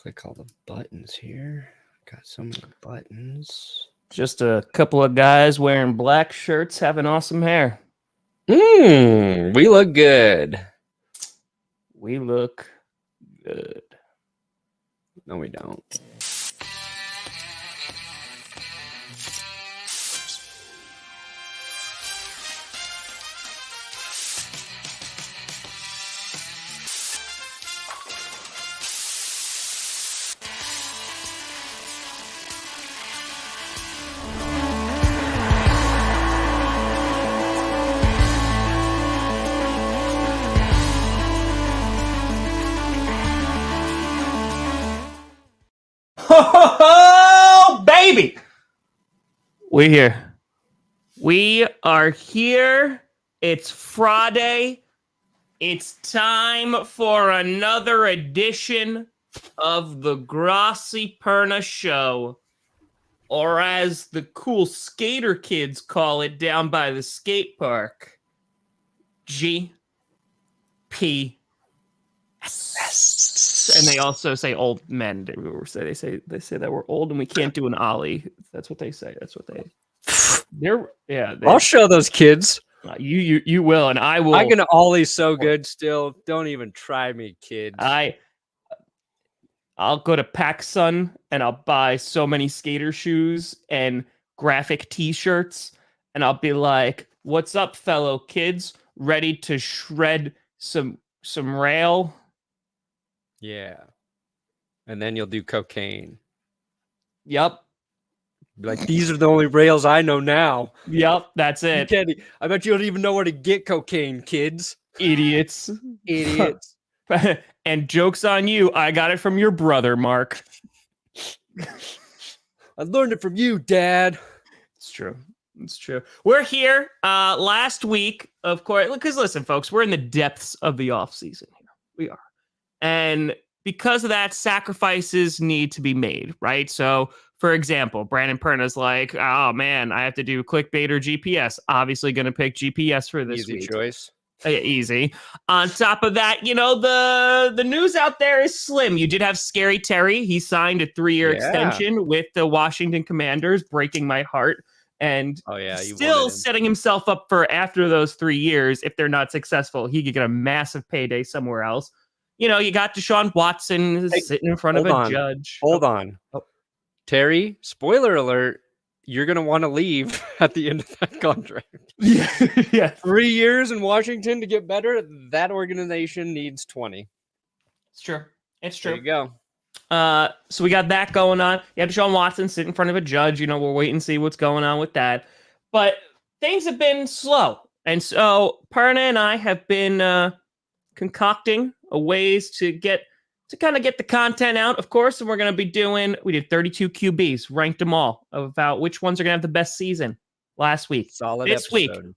click all the buttons here. Got so many buttons. Just a couple of guys wearing black shirts having awesome hair. We look good. We look good. No, we don't. Oh, baby! We're here. We are here. It's Friday. It's time for another edition of the Grossi Perna Show, or as the cool skater kids call it down by the skate park, GPS. And they also say old men. They say that we're old and we can't do an ollie. That's what they say. That's what they're. I'll show those kids. You will, and I will. I'm gonna ollie so good. Still, don't even try me, kids. I'll go to PacSun and I'll buy so many skater shoes and graphic T-shirts, and I'll be like, "What's up, fellow kids? Ready to shred some rail?" Yeah. And then you'll do cocaine. Yep. Like, these are the only rails I know now. Yep, that's it. I bet you don't even know where to get cocaine, kids. Idiots. Idiots. And joke's on you. I got it from your brother, Mark. I learned it from you, Dad. It's true. It's true. We're here last week, of course, because listen, folks, we're in the depths of the offseason here. We are. And because of that, sacrifices need to be made, right? So, for example, Brandon Perna's like, oh, man, I have to do clickbait or GPS. Obviously going to pick GPS for this week. Easy choice. Easy. On top of that, the news out there is slim. You did have Scary Terry. He signed a 3-year extension with the Washington Commanders, breaking my heart. And still setting himself up for after those 3 years, if they're not successful, he could get a massive payday somewhere else. You got Deshaun Watson sitting in front of a judge. Hold on. Terry, spoiler alert, you're going to want to leave at the end of that contract. Yeah. 3 years in Washington to get better. That organization needs 20. It's true. It's true. There you go. So we got that going on. You have Deshaun Watson sitting in front of a judge. We'll wait and see what's going on with that. But things have been slow. And so Perna and I have been concocting ways to kind of get the content out, of course. And we're going to be we did 32 QBs, ranked them all about which ones are going to have the best season last week. Solid this episode. Week.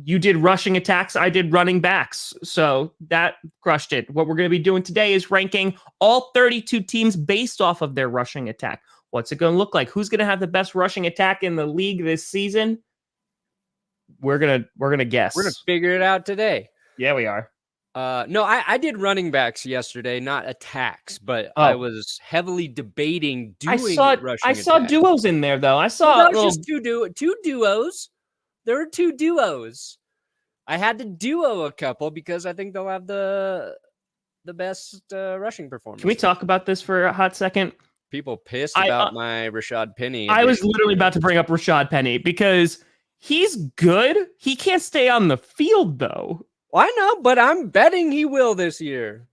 You did rushing attacks. I did running backs. So that crushed it. What we're going to be doing today is ranking all 32 teams based off of their rushing attack. What's it going to look like? Who's going to have the best rushing attack in the league this season? We're going to guess. We're going to figure it out today. Yeah, we are. No, I did running backs yesterday, not attacks, but I was heavily debating rushing I saw duos in there, though. I saw just two duos. There were two duos. I had to duo a couple because I think they'll have the best rushing performance. Can we talk about this for a hot second? People pissed about my Rashad Penny. I was literally about to bring up Rashad Penny because he's good. He can't stay on the field, though. I know, but I'm betting he will this year.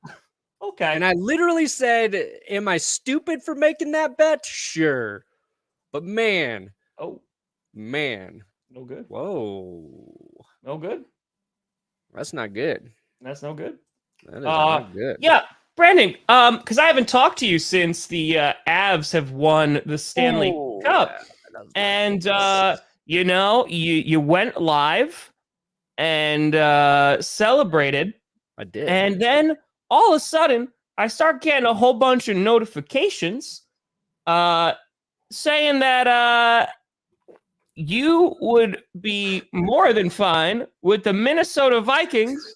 Okay. And I literally said, am I stupid for making that bet? Sure. But man. Oh. Man. No good. Whoa. No good. That's not good. That's no good. That is not good. Yeah. Brandon, because I haven't talked to you since the Avs have won the Stanley Cup. And, you went live and celebrated. I did. And then all of a sudden, I start getting a whole bunch of notifications saying that you would be more than fine with the Minnesota Vikings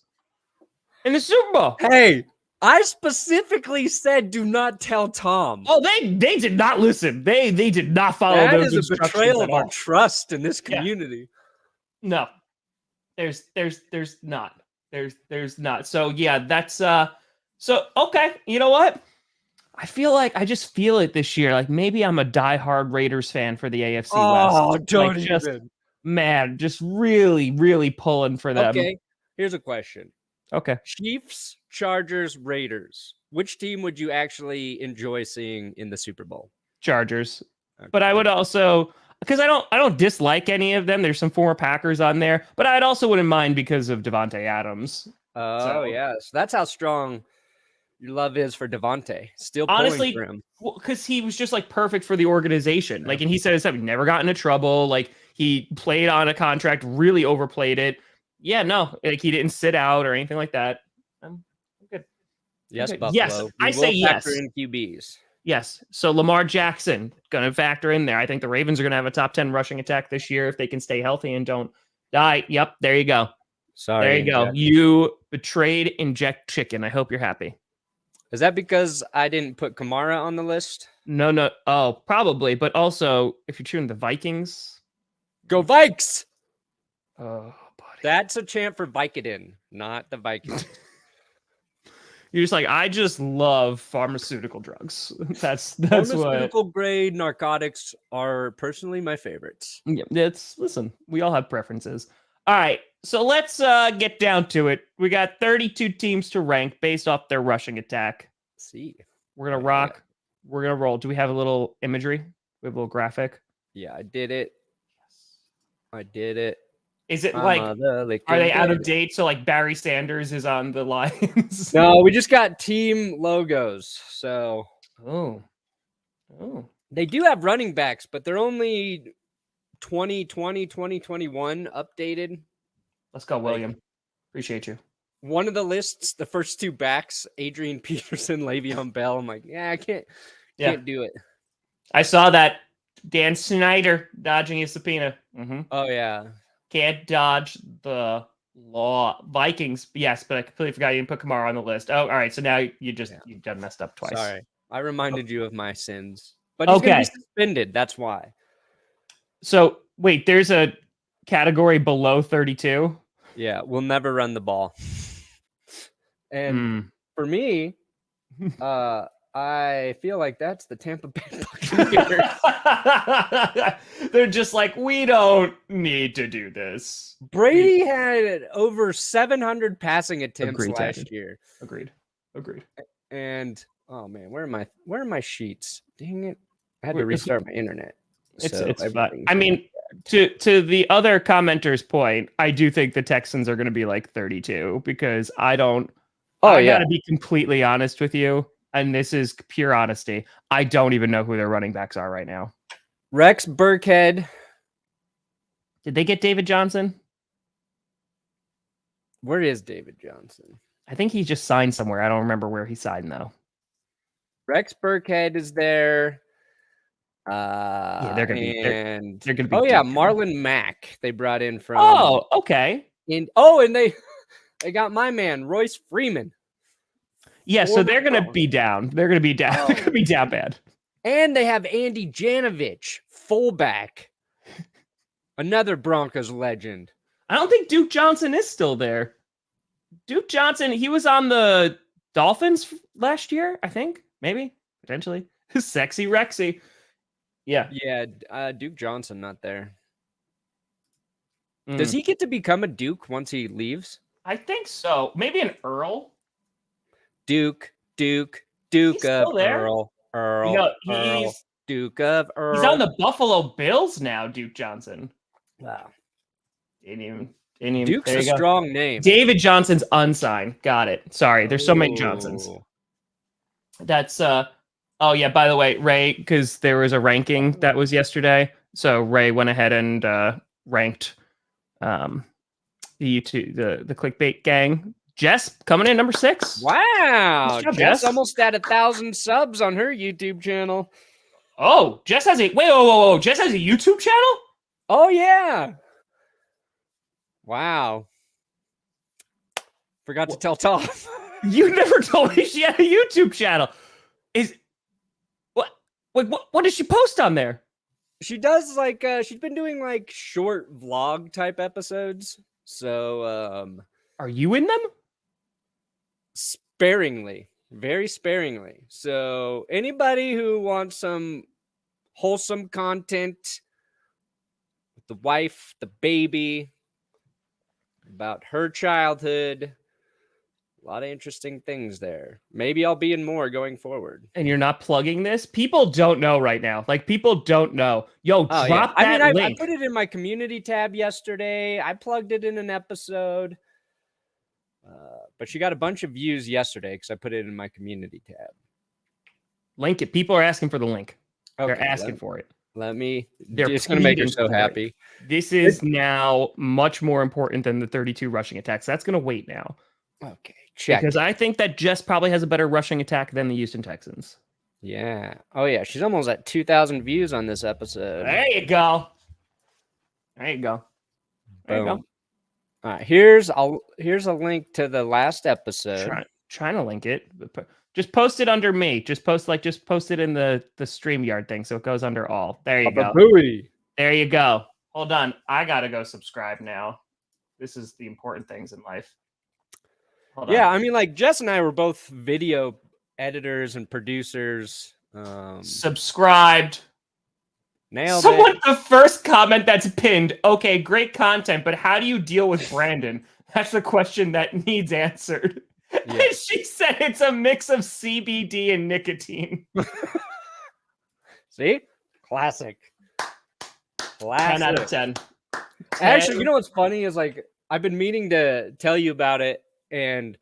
in the Super Bowl. Hey, I specifically said do not tell Tom. Oh, they did not listen. They did not follow those instructions. That is a betrayal of our trust in this community. Yeah. No, there's not. There's not. So yeah, that's so okay. You know what? I feel like I just feel it this year. Like maybe I'm a diehard Raiders fan for the AFC West. Oh, don't like, even. Man, just really, really pulling for them. Okay, here's a question. Okay. Chiefs, Chargers, Raiders. Which team would you actually enjoy seeing in the Super Bowl? Chargers. Okay. But I would also, because I don't dislike any of them. There's some former Packers on there, but I also wouldn't mind because of Davante Adams. Oh, yes. That's how strong your love is for Davante. Still honestly for him. Because he was just like perfect for the organization. Like, and he said himself, he never got into trouble. Like, he played on a contract, really overplayed it. Yeah, no, like he didn't sit out or anything like that. I'm good. Yes, good. Buffalo. Yes, I say yes. Factor in QBs. Yes. So Lamar Jackson gonna factor in there. I think the Ravens are gonna have a top 10 rushing attack this year if they can stay healthy and don't die. Yep, there you go. Sorry. There you go. You betrayed Inject Chicken. I hope you're happy. Is that because I didn't put Kamara on the list? No. Oh, probably. But also, if you're choosing the Vikings, go Vikes. Oh, buddy. That's a chant for Vicodin, not the Vikings. You're just like, I just love pharmaceutical drugs. That's pharmaceutical grade narcotics are personally my favorites. Yeah, listen, we all have preferences. All right, so let's get down to it. We got 32 teams to rank based off their rushing attack. Let's see. We're gonna rock. Yeah. We're gonna roll. Do we have a little imagery? We have a little graphic. Yeah, I did it. I did it. Is it like, are they out of date? So like Barry Sanders is on the Lions? No, we just got team logos. So, oh, they do have running backs, but they're only 2020, 2021 updated. Let's go, William. Appreciate you. One of the lists, the first two backs, Adrian Peterson, Le'Veon Bell. I'm like, yeah, I can't do it. I saw that Dan Snyder dodging his subpoena. Mm-hmm. Oh yeah. Can't dodge the law. Vikings, yes, but I completely forgot you didn't put Kamara on the list. Oh, all right. So now you've done messed up twice. Sorry. I reminded you of my sins. But he's gonna be suspended. That's why. So wait, there's a category below 32. Yeah, we'll never run the ball. And for me, I feel like that's the Tampa Bay Buccaneers. They're just like, we don't need to do this. Brady had over 700 passing attempts last year. Agreed. And oh man, where are my sheets? Dang it! I had to restart my internet. It's fine. I mean, to the other commenter's point, I do think the Texans are going to be like 32 because I don't. I gotta be completely honest with you. And this is pure honesty. I don't even know who their running backs are right now. Rex Burkhead. Did they get David Johnson? Where is David Johnson? I think he just signed somewhere. I don't remember where he signed, though. Rex Burkhead is there. Yeah, they're going to be. They're going to be. Oh, yeah. Marlon Mack. They brought in from. Oh, okay. And they got my man, Royce Freeman. Yeah, so they're going to be down. They're going to be down. They're going to be down bad. And they have Andy Janovich, fullback. Another Broncos legend. I don't think Duke Johnson is still there. Duke Johnson, he was on the Dolphins last year, I think. Maybe. Potentially. Sexy Rexy. Yeah. Yeah, Duke Johnson not there. Does he get to become a Duke once he leaves? I think so. Maybe an Earl. Duke of Earl. Duke of Earl. He's on the Buffalo Bills now, Duke Johnson. Wow. Didn't even, Duke's a strong name. David Johnson's unsigned. Got it. Sorry, there's so many Johnsons. That's oh yeah, by the way, Ray, because there was a ranking that was yesterday. So Ray went ahead and ranked the clickbait gang. Jess coming in number 6. Wow. Jess almost at 1,000 subs on her YouTube channel. Oh, Jess has a whoa. Jess has a YouTube channel? Oh yeah. Wow. Forgot to tell Tom. You never told me she had a YouTube channel. What does she post on there? She does like she's been doing like short vlog type episodes. So are you in them? Sparingly, very sparingly. So anybody who wants some wholesome content with the wife, the baby, about her childhood, a lot of interesting things there. Maybe I'll be in more going forward. And you're not plugging this? People don't know right now. Like, people don't know. Yo, drop that link. I put it in my community tab yesterday. I plugged it in an episode. But she got a bunch of views yesterday because I put it in my community tab. Link it. People are asking for the link. Okay, they're asking for it. It's going to make her so happy. This is now much more important than the 32 rushing attacks. That's going to wait now. Okay, check. Because I think that Jess probably has a better rushing attack than the Houston Texans. Yeah. Oh, yeah. She's almost at 2,000 views on this episode. There you go. There you go. There you go. All right, here's a link to the last episode. Trying to link it. Just post it under me. Just post it in the StreamYard thing so it goes under all. There you go. There you go. Hold on. I gotta go subscribe now. This is the important things in life. Hold on. I mean, like Jess and I were both video editors and producers. Subscribed. Nailed Someone, it. the first comment that's pinned. Okay, great content, but how do you deal with Brandon? That's the question that needs answered. Yeah. And she said it's a mix of CBD and nicotine. See? Classic. 10 out of 10. Actually, you know what's funny is like I've been meaning to tell you about it, and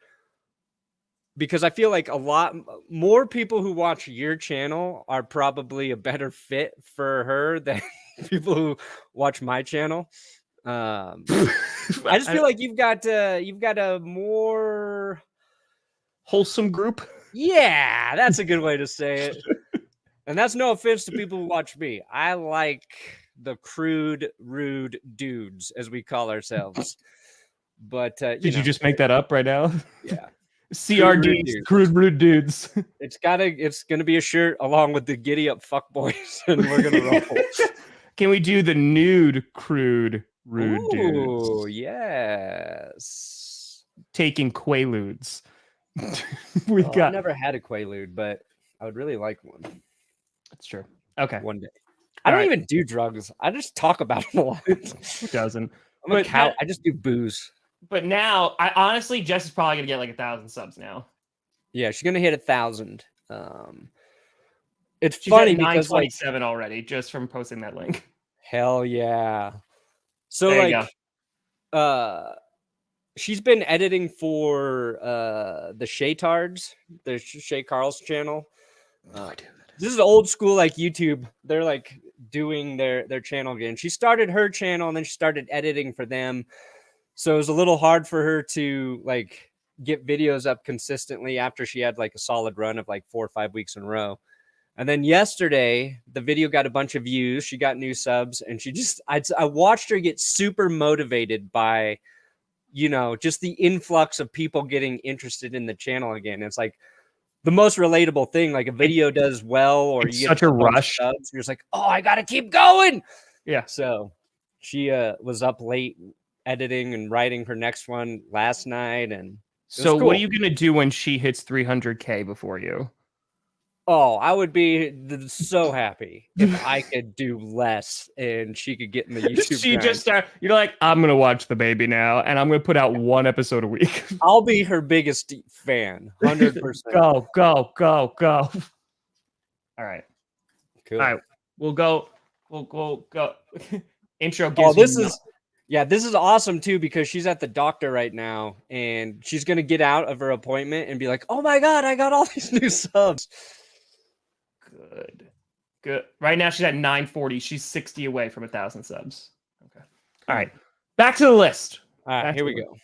because I feel like a lot more people who watch your channel are probably a better fit for her than people who watch my channel. I just feel like you've got a more wholesome group. Yeah, that's a good way to say it. And that's no offense to people who watch me. I like the crude, rude dudes, as we call ourselves. But did you just make that up right now? Yeah. CRDs, crude rude dudes. It's gonna be a shirt along with the giddy up fuck boys, and we're gonna roll. Can we do the nude, crude, rude dudes? Oh yes. Taking Quaaludes. I've never had a Quaalude, but I would really like one. That's true. Okay. One day. I don't even do drugs. I just talk about them a lot. Who doesn't? I'm a cow. I just do booze. But now, honestly, Jess is probably gonna get like 1,000 subs now. Yeah, she's gonna hit 1,000. It's she's funny at because 927 already just from posting that link. Hell yeah! So there she's been editing for the Shaytards, the Shay Carl's channel. This is old school like YouTube. They're like doing their channel again. She started her channel and then she started editing for them. So it was a little hard for her to like get videos up consistently after she had like a solid run of like 4 or 5 weeks in a row. And then yesterday, the video got a bunch of views. She got new subs, and I watched her get super motivated by, just the influx of people getting interested in the channel again. It's like the most relatable thing. Like a video does well, or you get such a rush. Subs, you're just like, oh, I got to keep going. Yeah. So she was up late editing and writing her next one last night. And so cool. What are you going to do when she hits 300K before you? Oh, I would be so happy if I could do less and she could get in the YouTube. She just you're like, I'm going to watch the baby now and I'm going to put out 1 episode a week. I'll be her biggest fan. 100%. Go. All right. Cool. All right. We'll go. Intro. This is awesome too, because she's at the doctor right now and she's going to get out of her appointment and be like, oh my God, I got all these new subs. Good. Right now she's at 940. She's 60 away from 1,000 subs. Okay. All right. Back to the list. All right, here we go.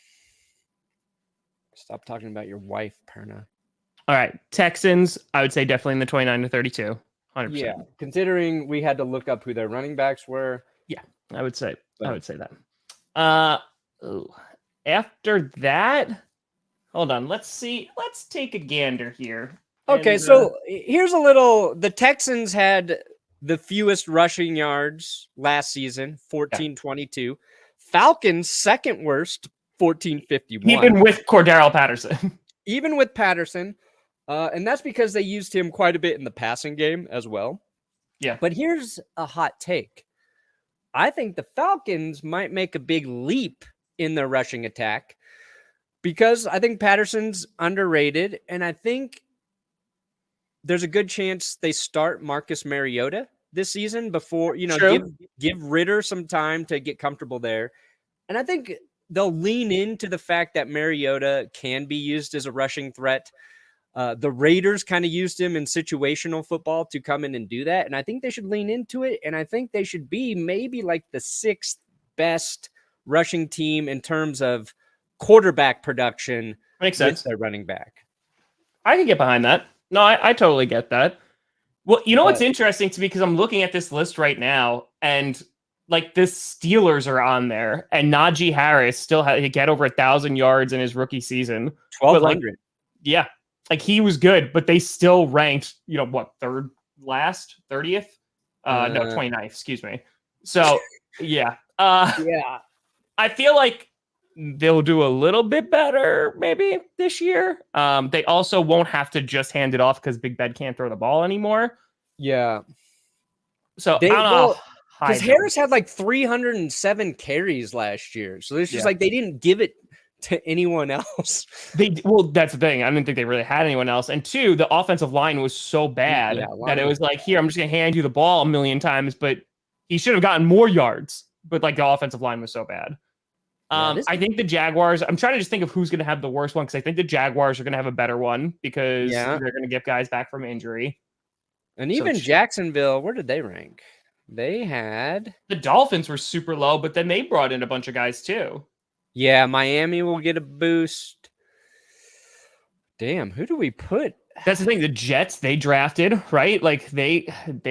Stop talking about your wife, Perna. All right. Texans, I would say definitely in the 29 to 32. 100%. Yeah. Considering we had to look up who their running backs were. Yeah, I would say that. After that, Hold on. Let's see. Let's take a gander here. Okay, so here's a little. The Texans had the fewest rushing yards last season, 1422. Falcons second worst, 1451. Even with Cordarrelle Patterson. Even with Patterson. And that's because they used him quite a bit in the passing game as well. Yeah. But here's a hot take. I think the Falcons might make a big leap in their rushing attack because I think Patterson's underrated, and I think there's a good chance they start Marcus Mariota this season before, give Ritter some time to get comfortable there. And I think they'll lean into the fact that Mariota can be used as a rushing threat. The Raiders kind of used him in situational football to come in and do that. And I think they should lean into it. And I think they should be maybe like the 6th best rushing team in terms of quarterback production. Makes sense. With their running back. I can get behind that. No, I totally get that. Well, what's interesting to me, because I'm looking at this list right now, and like the Steelers are on there, and Najee Harris still had to get over 1,000 yards in his rookie season. 1,200. Yeah. Like he was good, but they still ranked, third last, 30th? No, 29th, excuse me. So, yeah. I feel like they'll do a little bit better maybe this year. They also won't have to just hand it off because Big Ben can't throw the ball anymore. Yeah. So I don't know. Because Harris had like 307 carries last year. So it's just like they didn't give it to anyone else. That's the thing. I didn't think they really had anyone else. And 2, the offensive line was so bad that it was like, here, I'm just going to hand you the ball a million times, but he should have gotten more yards. But like the offensive line was so bad. I think the Jaguars, I'm trying to just think of who's going to have the worst one, because I think the Jaguars are going to have a better one because they're going to get guys back from injury. And even Jacksonville, where did they rank? They had... The Dolphins were super low, but then they brought in a bunch of guys too. Yeah, Miami will get a boost. Damn, who do we put? That's the thing. The Jets, they drafted, right? Like they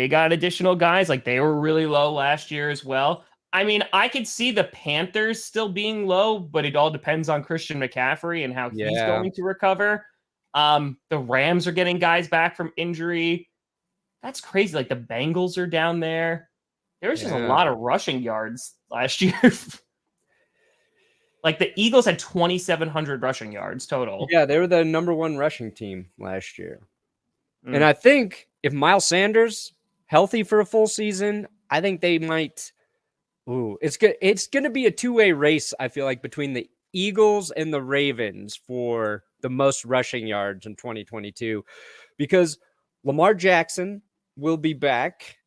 got additional guys. Like they were really low last year as well. I mean, I could see the Panthers still being low, but it all depends on Christian McCaffrey and how he's going to recover. The Rams are getting guys back from injury. That's crazy. Like the Bengals are down there. There was just a lot of rushing yards last year. Like the Eagles had 2,700 rushing yards total. Yeah, they were the number 1 rushing team last year. And I think if Miles Sanders healthy for a full season, I think they might... it's going to be a 2-way race, I feel like, between the Eagles and the Ravens for the most rushing yards in 2022, because Lamar Jackson will be back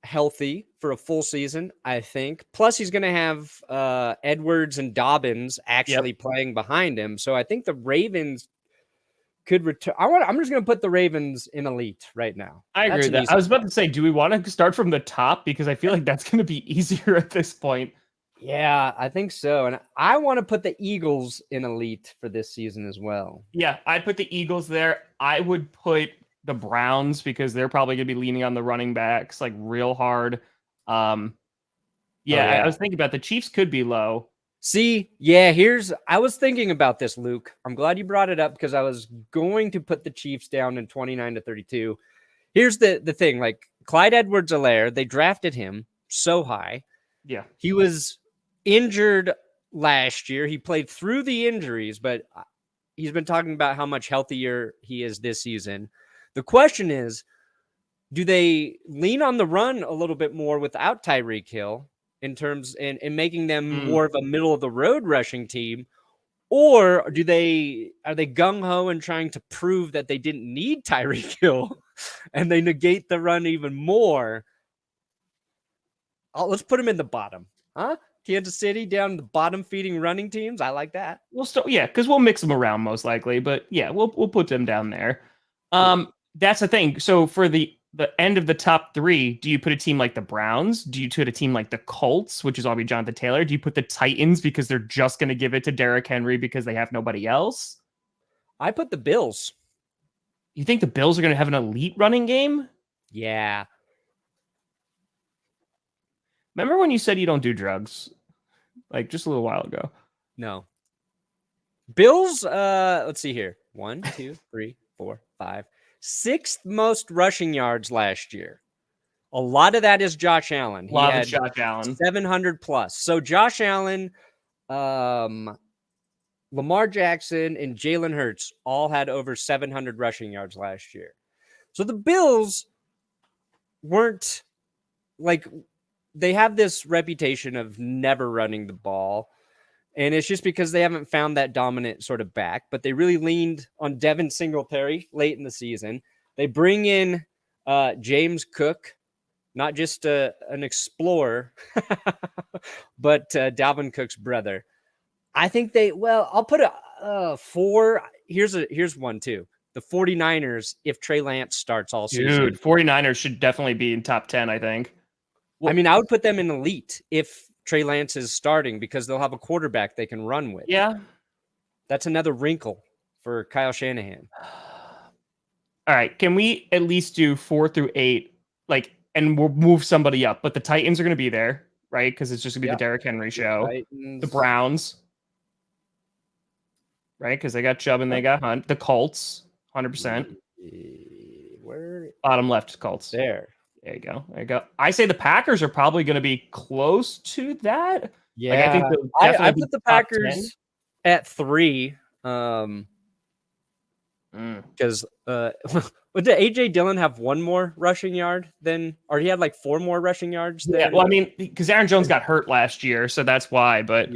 healthy for a full season, I think. Plus, he's going to have Edwards and Dobbins actually playing behind him. So I think the Ravens could return. I'm just going to put the Ravens in elite right now. I agree with that. I was about to say, do we want to start from the top? Because I feel like that's going to be easier at this point. Yeah, I think so. And I want to put the Eagles in elite for this season as well. Yeah, I'd put the Eagles there. I would put the Browns because they're probably going to be leaning on the running backs like real hard. I was thinking about the Chiefs could be low. See, I was thinking about this, Luke. I'm glad you brought it up because I was going to put the Chiefs down in 29-32. Here's the thing, like Clyde Edwards-Helaire, they drafted him so high. Yeah. He was injured last year. He played through the injuries, but he's been talking about how much healthier he is this season. The question is, do they lean on the run a little bit more without Tyreek Hill in terms in making them more of a middle of the road rushing team? Or are they gung-ho and trying to prove that they didn't need Tyreek Hill and they negate the run even more? Let's put them in the bottom. Huh? Kansas City down the bottom feeding running teams. I like that. Because we'll mix them around most likely, but yeah, we'll put them down there. That's the thing. So for the end of the top 3, do you put a team like the Browns? Do you put a team like the Colts, which is all be Jonathan Taylor? Do you put the Titans because they're just going to give it to Derrick Henry because they have nobody else? I put the Bills. You think the Bills are going to have an elite running game? Yeah. Remember when you said you don't do drugs? Like just a little while ago. No. Bills, let's see here. 1, 2, 3, 4, 5. Sixth most rushing yards last year. A lot of that is Josh Allen. He had Josh Allen. 700 plus. So Josh Allen, Lamar Jackson, and Jalen Hurts all had over 700 rushing yards last year. So the Bills weren't like, they have this reputation of never running the ball. And it's just because they haven't found that dominant sort of back, but they really leaned on Devin Singletary late in the season. They bring in James Cook, not just an explorer, but Dalvin Cook's brother. I think I'll put a 4. Here's one too. The 49ers, if Trey Lance starts all season. Dude, 49ers should definitely be in top 10, I think. Well, I mean, I would put them in elite if Trey Lance is starting because they'll have a quarterback they can run with. Yeah. That's another wrinkle for Kyle Shanahan. All right. Can we at least do 4 through 8? And we'll move somebody up, but the Titans are going to be there, right? Because it's just going to be the Derrick Henry show. The Browns, right? Because they got Chubb and they got Hunt. The Colts, 100%. Where? Bottom left, Colts. There you go. I say the Packers are probably going to be close to that. Yeah, I think I put the Packers at 3. Because did AJ Dillon have one more rushing yard or he had like 4 more rushing yards? Yeah, well, I mean, because Aaron Jones got hurt last year, so that's why. But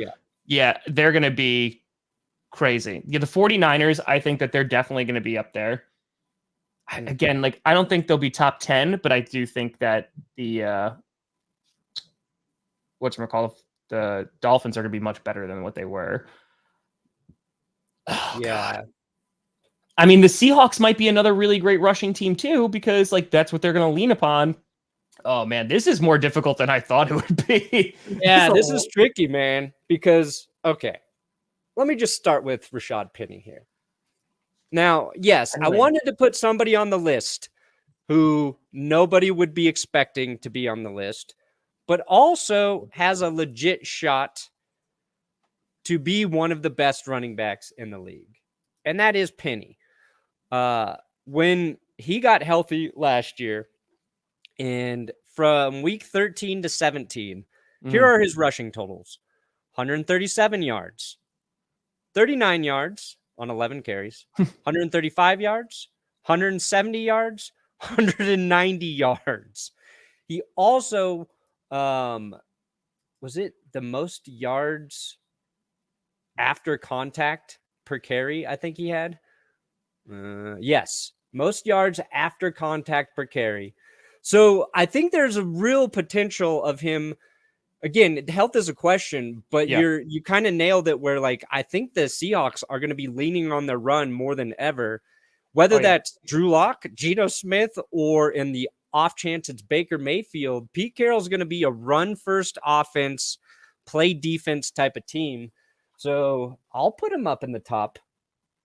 yeah, they're going to be crazy. Yeah, the 49ers, I think that they're definitely going to be up there. Again, I don't think they'll be top 10, but I do think that the the Dolphins are going to be much better than what they were. Oh, yeah. God. I mean, the Seahawks might be another really great rushing team too, because that's what they're going to lean upon. Oh man, this is more difficult than I thought it would be. Yeah, this is tricky, man, because, okay, let me just start with Rashad Penny here. Now, yes, I wanted to put somebody on the list who nobody would be expecting to be on the list, but also has a legit shot to be one of the best running backs in the league. And that is Penny. When he got healthy last year, and from week 13 to 17, here are his rushing totals. 137 yards, 39 yards on 11 carries, 135 yards, 170 yards, 190 yards. He also, was it the most yards after contact per carry? I think he had. Yes, most yards after contact per carry. So I think there's a real potential of him. Again, health is a question, but you kind of nailed it where I think the Seahawks are going to be leaning on their run more than ever, whether that's Drew Lock, Geno Smith, or in the off chance it's Baker Mayfield. Pete Carroll's going to be a run first offense, play defense type of team. So I'll put him up in the top.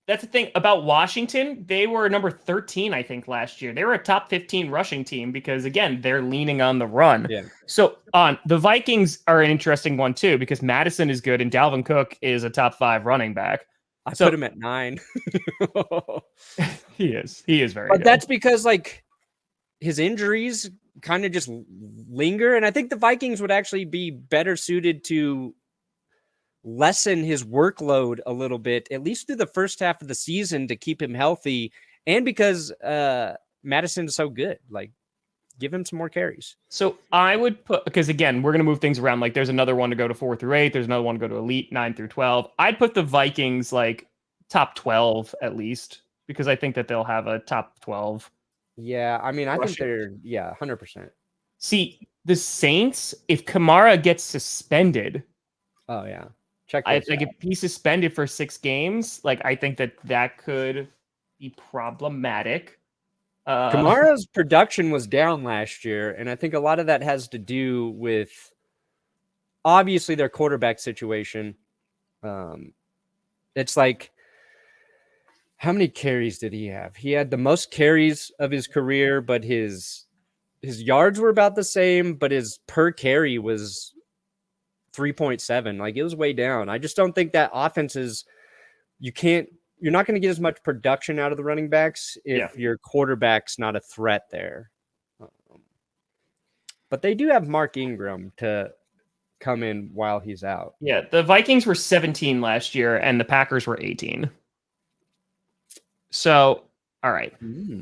That's the thing about Washington. They were number 13, I think, last year. They were a top 15 rushing team because, again, they're leaning on the run. Yeah. So the Vikings are an interesting one, too, because Madison is good and Dalvin Cook is a top 5 running back. I put him at 9. He is very good. But that's because, his injuries kind of just linger. And I think the Vikings would actually be better suited to lessen his workload a little bit, at least through the first half of the season, to keep him healthy. And because Madison's so good, give him some more carries. So I would put, because again, we're going to move things around. There's another one to go to 4 through 8. There's another one to go to elite 9 through 12. I'd put the Vikings top 12 at least, because I think that they'll have a top 12. Yeah. I mean, I think they're 100%. See, the Saints, if Kamara gets suspended. Oh yeah. If he's suspended for 6 games, I think that could be problematic. Kamara's production was down last year, and I think a lot of that has to do with obviously their quarterback situation. It's how many carries did he have? He had the most carries of his career, but his yards were about the same, but his per carry was 3.7. It was way down. I just don't think that offense is you're not going to get as much production out of the running backs if your quarterback's not a threat there. But they do have Mark Ingram to come in while he's out. Yeah, the Vikings were 17 last year, and the Packers were 18. So, all right.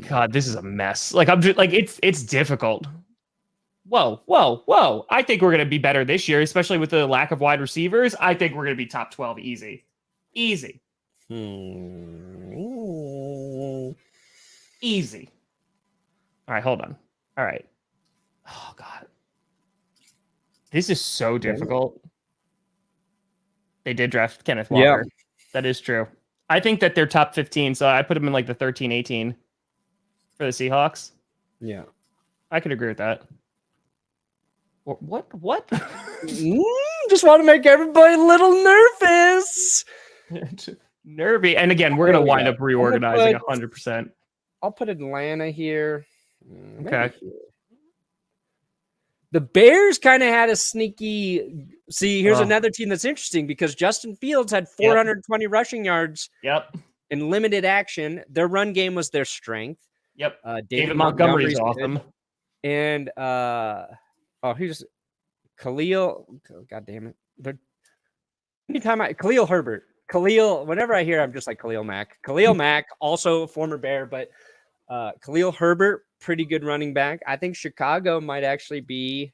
God, this is a mess. Like, I'm just like, it's difficult. Whoa. I think we're going to be better this year, especially with the lack of wide receivers. I think we're going to be top 12 easy. Easy. Easy. All right, hold on. All right. Oh, God. This is so difficult. They did draft Kenneth Walker. Yeah. That is true. I think that they're top 15, so I put them in like the 13, 18 for the Seahawks. Yeah. I could agree with that. What? Just want to make everybody a little nervous. Nervy. And again, we're going to wind up reorganizing 100%. I'll put Atlanta here. Okay. The Bears kind of had a sneaky... See, here's another team that's interesting because Justin Fields had 420 rushing yards in limited action. Their run game was their strength. Yep. David Montgomery is awesome. And, who's Khalil? God damn it. Khalil Herbert. Whenever I hear, I'm just like Khalil Mack. Khalil Mack, also a former Bear, but Khalil Herbert, pretty good running back. I think Chicago might actually be...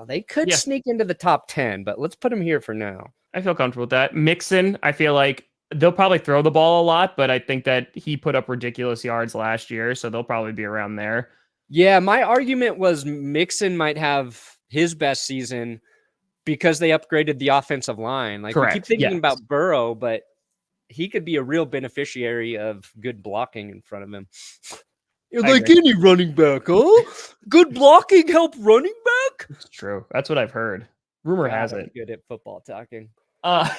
they could sneak into the top 10, but let's put them here for now. I feel comfortable with that. Mixon, I feel like they'll probably throw the ball a lot, but I think that he put up ridiculous yards last year, so they'll probably be around there. Yeah, my argument was Mixon might have his best season because they upgraded the offensive line. Like, we keep thinking about Burrow, but he could be a real beneficiary of good blocking in front of him. Like any running back, huh? Good blocking help running back? It's true. That's what I've heard. Rumor has it. Good at football talking. Yeah.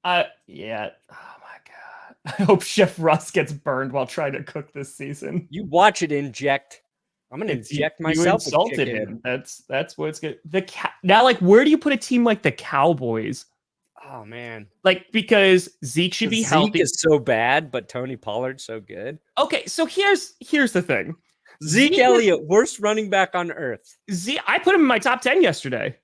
Oh my God. I hope Chef Russ gets burned while trying to cook this season. You watch it inject. I'm gonna inject myself. You insulted him. That's what it's good. Now, like, where do you put a team like the Cowboys? Oh man, like, because Zeke should be healthy. Zeke is so bad, but Tony Pollard's so good. Okay, so here's the thing. Zeke Elliott, worst running back on earth. I put him in my top 10 yesterday.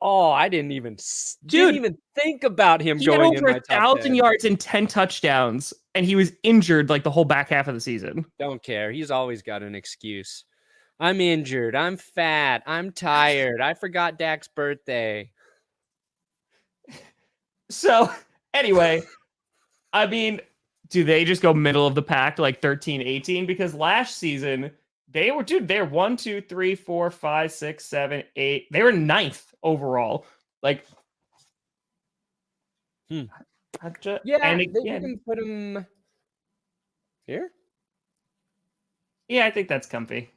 Oh, I didn't even think about him going in my top 10. He had over 1,000 yards and 10 touchdowns, and he was injured like the whole back half of the season. Don't care. He's always got an excuse. I'm injured. I'm fat. I'm tired. I forgot Dak's birthday. So, anyway, I mean, do they just go middle of the pack like 13, 18? Because last season, they're 1, 2, 3, 4, 5, 6, 7, 8. They were 9th overall. Like, and again, you can put them here. Yeah, I think that's comfy.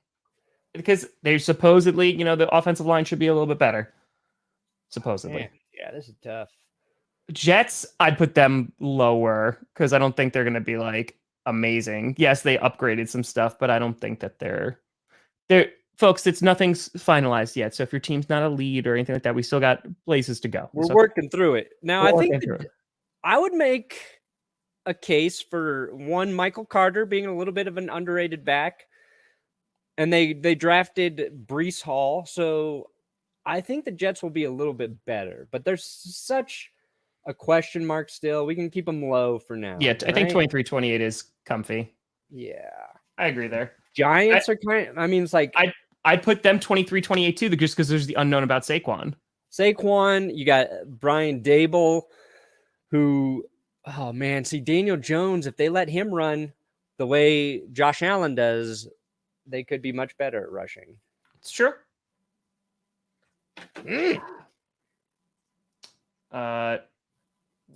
Because they supposedly, the offensive line should be a little bit better. Supposedly. Man, yeah, this is tough. Jets, I'd put them lower because I don't think they're going to be like amazing. Yes, they upgraded some stuff, but I don't think that they're folks. Nothing's finalized yet. So if your team's not a lead or anything like that, we still got places to go. We're working through it. Now, I think I would make a case for Michael Carter being a little bit of an underrated back, and they drafted Breece Hall. So I think the Jets will be a little bit better, but there's such a question mark still. We can keep them low for now. Yeah, I think 23-28 is comfy. Yeah. I agree there. Giants are kind of, it's like... I'd put them 23-28 too, just because there's the unknown about Saquon. You got Brian Dable, who... Oh, man. See, Daniel Jones, if they let him run the way Josh Allen does, they could be much better at rushing. It's true.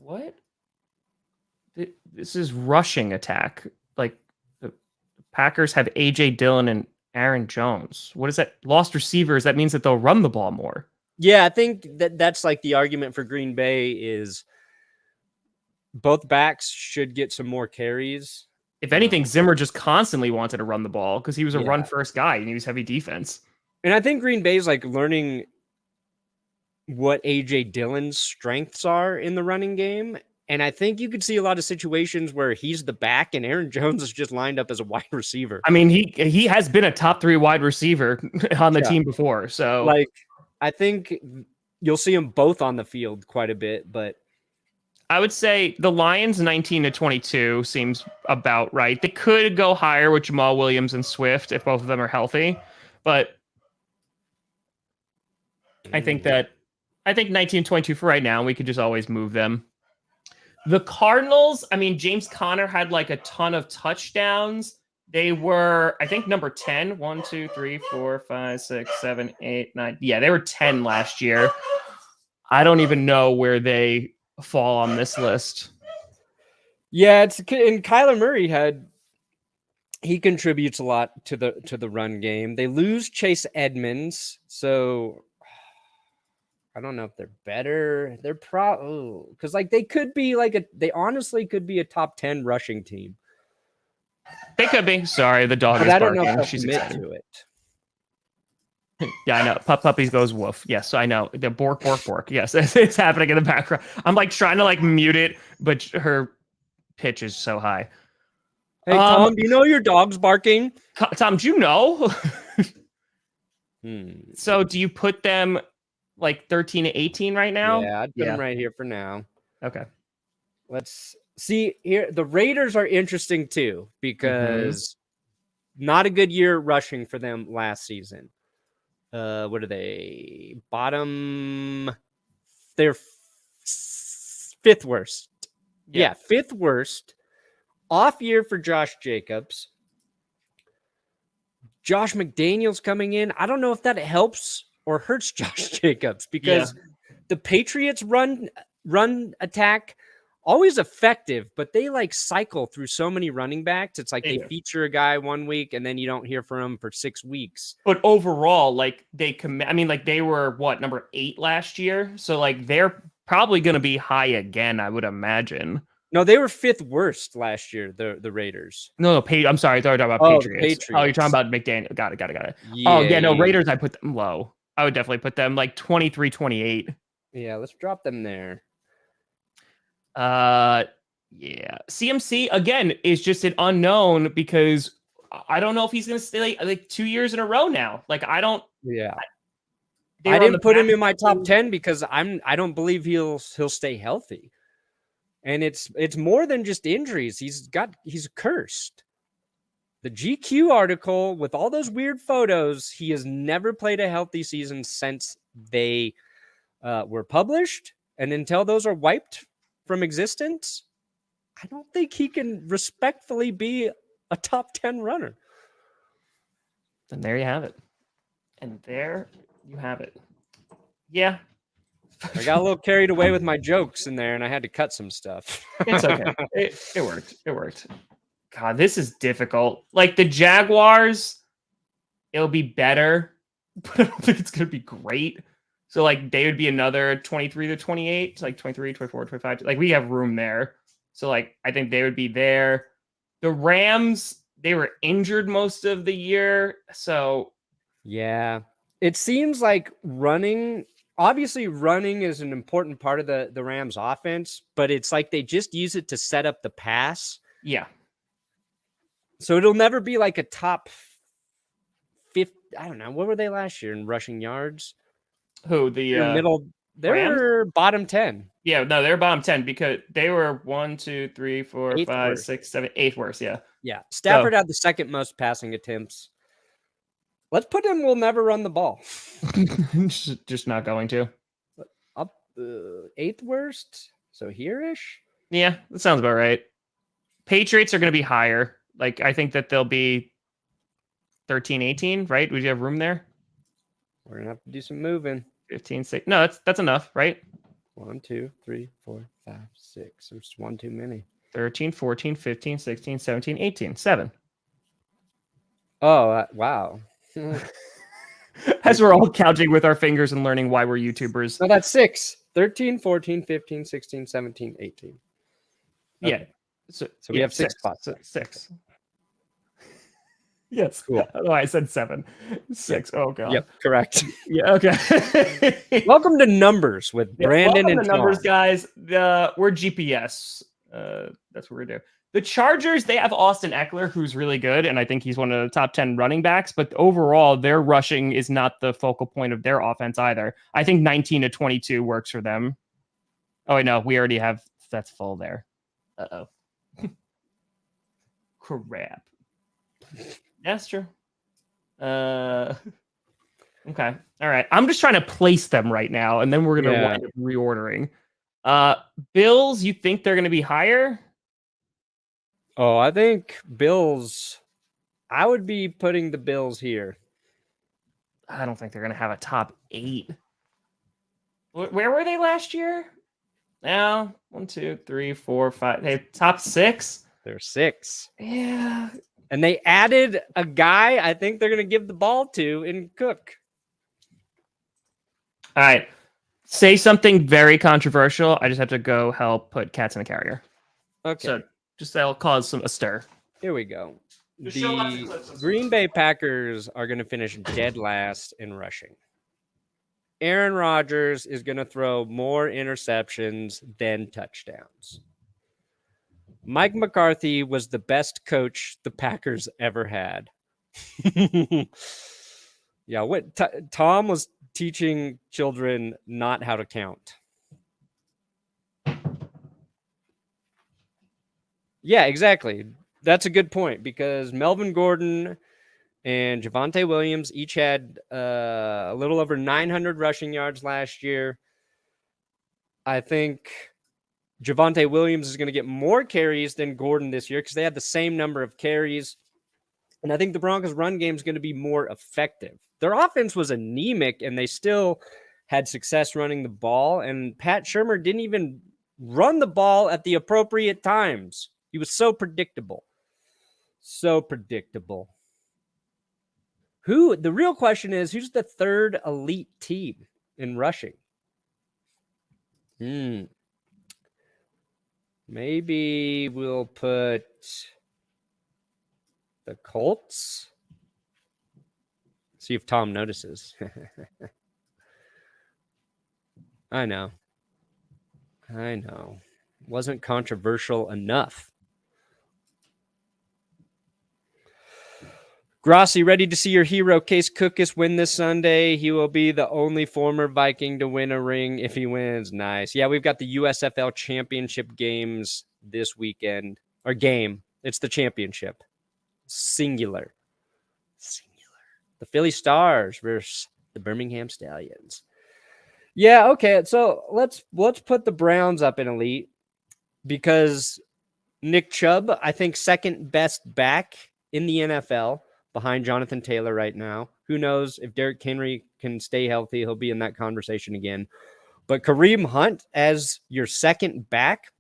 What? This is rushing attack. Like, the Packers have AJ Dillon and Aaron Jones. What is that? Lost receivers. That means that they'll run the ball more. Yeah, I think that's like the argument for Green Bay is both backs should get some more carries. If anything, Zimmer just constantly wanted to run the ball because he was a run-first guy and he was heavy defense. And I think Green Bay's like learning what AJ Dillon's strengths are in the running game. And I think you could see a lot of situations where he's the back and Aaron Jones is just lined up as a wide receiver. I mean, he has been a top 3 wide receiver on the team before. So like, I think you'll see them both on the field quite a bit, but I would say the Lions 19 to 22 seems about right. They could go higher with Jamal Williams and Swift if both of them are healthy, but I think 19-22 for right now. We could just always move them. The Cardinals, I mean, James Conner had like a ton of touchdowns. They were, I think, number 10. 1, 2, 3, 4, 5, 6, 7, 8, 9. Yeah, they were 10 last year. I don't even know where they fall on this list. Yeah, and Kyler Murray he contributes a lot to the run game. They lose Chase Edmonds, so I don't know if they're better. They're because like they could be they honestly could be a top 10 rushing team. They could be. Sorry, the dog is I barking. don't know if She's excited to it. Yeah, I know. Puppies goes woof. Yes, I know. The bork, bork, bork. Yes, it's happening in the background. I'm like trying to like mute it, but her pitch is so high. Hey, Tom, do you know your dog's barking? Tom, do you know? So do you put them like 13 to 18 right now? Yeah, I'd put them right here for now. Okay. Let's see here. The Raiders are interesting too, because not a good year rushing for them last season. What are they? Bottom. They're 5th worst. Yeah, 5th worst. Off year for Josh Jacobs. Josh McDaniels coming in. I don't know if that helps or hurts Josh Jacobs, because the Patriots run attack always effective, but they like cycle through so many running backs. It's like they feature a guy one week and then you don't hear from him for 6 weeks. But overall, like they were number 8 last year, so like they're probably going to be high again, I would imagine. No, they were 5th worst last year, the Raiders. No, I'm sorry. I thought you were talking about Patriots. Oh, you're talking about McDaniel. Got it. Yeah, Raiders, I put them low. I would definitely put them like 23, 28. Yeah, let's drop them there. Yeah. CMC, again, is just an unknown, because I don't know if he's going to stay like 2 years in a row now. Like, I don't. Yeah. I didn't put him in my top 10 because I don't believe he'll stay healthy. And it's more than just injuries. He's cursed. The GQ article with all those weird photos, he has never played a healthy season since they were published. And until those are wiped from existence, I don't think he can respectfully be a top 10 runner. And there you have it. Yeah. I got a little carried away with my jokes in there, and I had to cut some stuff. It's okay. It worked. God, this is difficult. Like the Jaguars, it'll be better, but I don't think it's going to be great. So like they would be another 23 to 28, like 23, 24, 25. Like we have room there. So like I think they would be there. The Rams, they were injured most of the year. So yeah, it seems like running is an important part of the Rams offense, but it's like they just use it to set up the pass. Yeah. So it'll never be like a top 50. I don't know. What were they last year in rushing yards? Who? The middle? They were bottom 10. Yeah, no, they're bottom 10 because they were 1, 2, 3, 4, 5, worst. 6, 7, 8th worst. Yeah. Yeah. Stafford had the 2nd most passing attempts. Let's put him. We'll never run the ball. Just not going to. Up 8th worst. So here-ish. Yeah, that sounds about right. Patriots are going to be higher. Like I think that they'll be 13, 18, right? Would you have room there? We're going to have to do some moving. 15, 6. No, that's enough, right? 1, 2, 3, 4, 5, 6. There's one too many. 13, 14, 15, 16, 17, 18. 7. Oh, wow. As we're all counting with our fingers and learning why we're YouTubers. No, that's 6. 13, 14, 15, 16, 17, 18. Okay. Yeah. So we have 6 spots. 6. Yes. Cool. Oh, I said 7. 6. Yep. Oh, God. Yep, correct. Yeah, okay. Welcome to Numbers with Brandon welcome and to Numbers, Tom. guys. We're GPS. That's what we're doing. The Chargers, they have Austin Eckler, who's really good, and I think he's one of the top 10 running backs, but overall, their rushing is not the focal point of their offense either. I think 19 to 22 works for them. Oh, wait, no, we already have, that's full there. Uh-oh. Crap. That's true. Okay. All right. I'm just trying to place them right now, and then we're going to wind up reordering. Bills, you think they're going to be higher? Oh, I think Bills. I would be putting the Bills here. I don't think they're going to have a top 8. Where were they last year? Now, 1, 2, 3, 4, 5. Hey, top 6? They're 6. Yeah. And they added a guy I think they're going to give the ball to in Cook. All right. Say something very controversial. I just have to go help put cats in a carrier. Okay. So just that'll cause a stir. Here we go. The Green Bay Packers are going to finish dead last in rushing. Aaron Rodgers is going to throw more interceptions than touchdowns. Mike McCarthy was the best coach the Packers ever had. Yeah, Tom was teaching children not how to count. Yeah, exactly. That's a good point because Melvin Gordon and Javonte Williams each had a little over 900 rushing yards last year. I think Javonte Williams is going to get more carries than Gordon this year because they had the same number of carries. And I think the Broncos' run game is going to be more effective. Their offense was anemic, and they still had success running the ball. And Pat Shurmur didn't even run the ball at the appropriate times. He was so predictable. So predictable. The real question is, who's the third elite team in rushing? Maybe we'll put the Colts. See if Tom notices. I know. Wasn't controversial enough. Grossi, ready to see your hero Case Cookus win this Sunday. He will be the only former Viking to win a ring if he wins. Nice. Yeah, we've got the USFL championship games this weekend. Or game. It's the championship. Singular. The Philly Stars versus the Birmingham Stallions. Yeah, okay. So let's put the Browns up in elite because Nick Chubb, I think, second best back in the NFL behind Jonathan Taylor right now. Who knows if Derrick Henry can stay healthy, he'll be in that conversation again. But Kareem Hunt as your second back,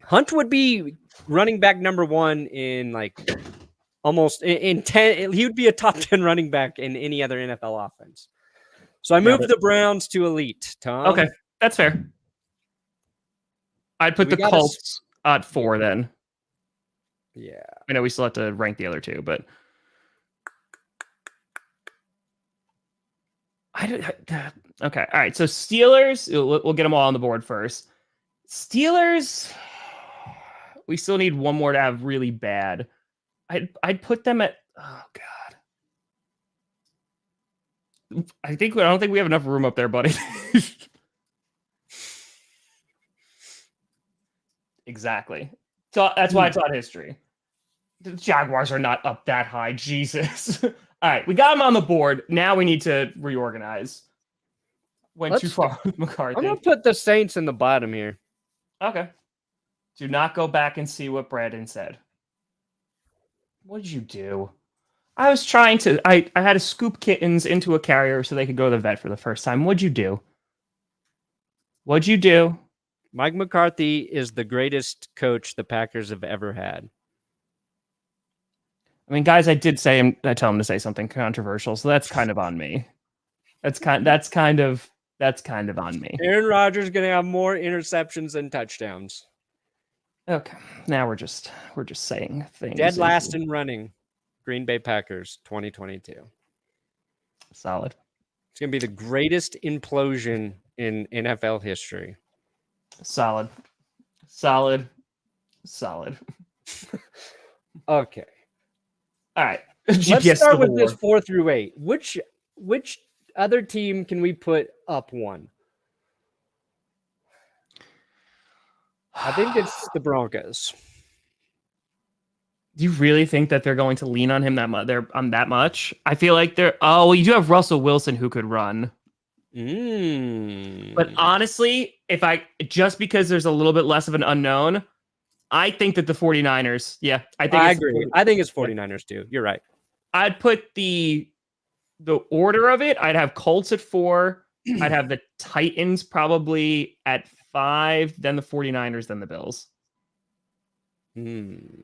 Hunt would be running back number 1 in like almost in 10. He would be a top 10 running back in any other NFL offense. So I moved the Browns to elite, Tom. Okay, that's fair. I'd put the Colts at 4 then. Yeah. I know we still have to rank the other 2, but okay. All right. So Steelers, we'll get them all on the board first. Steelers, we still need one more to have really bad. I'd put them at, oh God. I don't think we have enough room up there, buddy. Exactly. So that's why I taught history. The Jaguars are not up that high. Jesus. All right, we got them on the board. Now we need to reorganize. Went too far with McCarthy. I'm going to put the Saints in the bottom here. Okay. Do not go back and see what Brandon said. What did you do? I was trying to... I had to scoop kittens into a carrier so they could go to the vet for the first time. What'd you do? Mike McCarthy is the greatest coach the Packers have ever had. I mean, guys, I tell him to say something controversial, so that's kind of on me. That's kind of on me. Aaron Rodgers is going to have more interceptions than touchdowns. Okay, now we're just saying things. Dead last in running. Green Bay Packers 2022. Solid. It's going to be the greatest implosion in NFL history. Solid. Okay. All right. Let's start with this 4 through 8. Which other team can we put up one? I think it's the Broncos. Do you really think that they're going to lean on him that much? I feel like they're. Oh, well, you do have Russell Wilson who could run. But honestly, just because there's a little bit less of an unknown, I think that the 49ers. Yeah, I agree. I think it's 49ers too. You're right. I'd put the order of it. I'd have Colts at 4. I'd have the Titans probably at 5, then the 49ers, then the Bills.